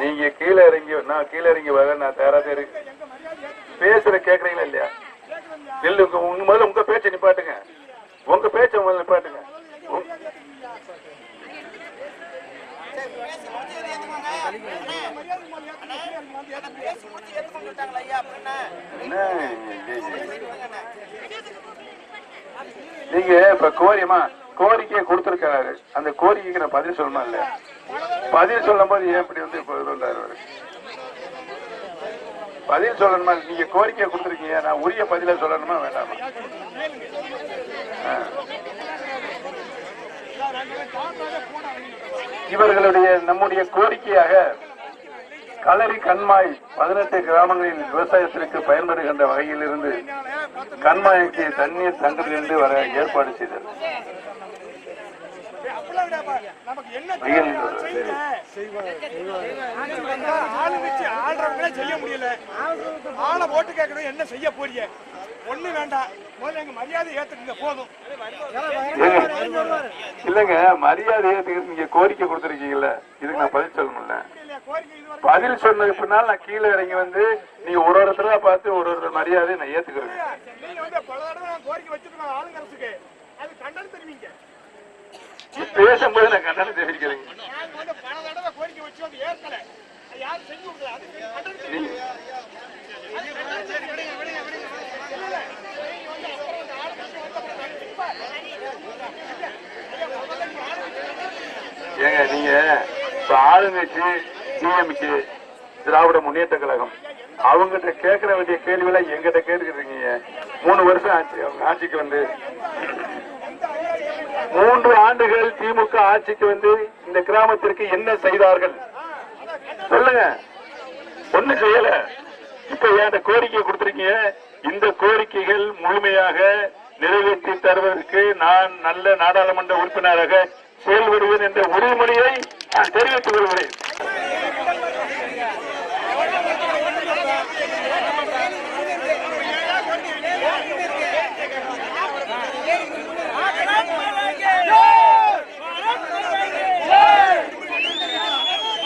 நீங்க கீழே இறங்கி நான் கீழே இறங்கி வர நான் தயாரா இருக்கு. பேசுற கேக்குறீங்களா இல்லையா? இல்ல உங்க முதல்ல உங்க பேச்சை நிப்பாட்டுங்க. உங்க பேச்சை முதல்ல நிப்பாட்டுங்க. நீங்க இப்ப கோரிக்கையை கொடுத்திருக்காரு. அந்த கோரிக்கைக்கு நான் பதில் சொல்லணும் இல்ல? பதில் சொல்லும் போது ஏன் இப்படி வந்து இப்ப வந்தாரு? பதில் சொல்லணுமா? நீங்க கோரிக்கையை கொடுத்திருக்கீங்க, நான் உரிய பதில சொல்லணுமா வேண்டாமா? இவர்களுடைய நம்முடைய கோரிக்கையாக களரி கண்மாய் 18 கிராமங்களில் விவசாயத்திற்கு பயன்படுகின்ற வகையில் இருந்து கண்மாய்க்கு தண்ணீர் தங்குதிலிருந்து வர ஏற்பாடு செய்தது. செய்ய முடியல. ஆளை ஓட்டு கேட்கணும், என்ன செய்ய போறீங்க? ஒண்ணு வேண்டாம், முதல்ல எங்க மரியாதை ஏத்துக்குங்க போதும். இல்லங்க, மரியாதை ஏத்துக்கு நீங்க கோரிக்கை கொடுத்திருக்கீங்கல்ல, இதுக்கு நான் பதில் சொல்லணும்ல. பதில் சொன்னது பின்னால் நான் கீழே இறங்கி வந்து நீங்க ஒரு இடத்துல பார்த்து ஒரு மரியாதை நான் ஏத்துக்கிறேன். நீங்க வந்து பல தடவை நான் கோரிக்கை வச்சிருக்கோம் ஆளுங்கரசுக்கு, அது கண்டனம் தெரிவிங்க. பேசும்போது நான் கண்டனம் தெரிவிக்கிறேன். நாங்க வந்து பல தடவை கோரிக்கை வச்சு வந்து ஏற்கல, யாரும் செஞ்சு கொடுக்கல, அதுக்கு கண்டனம் தெரிவிங்க. ஏங்க நீங்க இப்ப ஆளுங்கட்சி டிஎம்கே திராவிட முன்னேற்ற கழகம் அவங்ககிட்ட கேட்கற வேண்டிய கேள்விகளை எங்கிட்ட கேட்டுக்கிட்டு 3 வருஷம் ஆச்சு அவங்க ஆட்சிக்கு வந்து. 3 ஆண்டுகள் திமுக ஆட்சிக்கு வந்து இந்த கிராமத்திற்கு என்ன செய்தார்கள் சொல்லுங்க? ஒண்ணு செய்யல. இப்ப ஏன் கோரிக்கை கொடுத்திருக்கீங்க? இந்த கோரிக்கைகள் முழுமையாக நிறைவேற்றி தருவதற்கு நான் நல்ல நாடாளுமன்ற உறுப்பினராக செயல்படுவேன் என்ற உறுதிமொழியை நான் தெரிவித்துக் கொள்கிறேன்.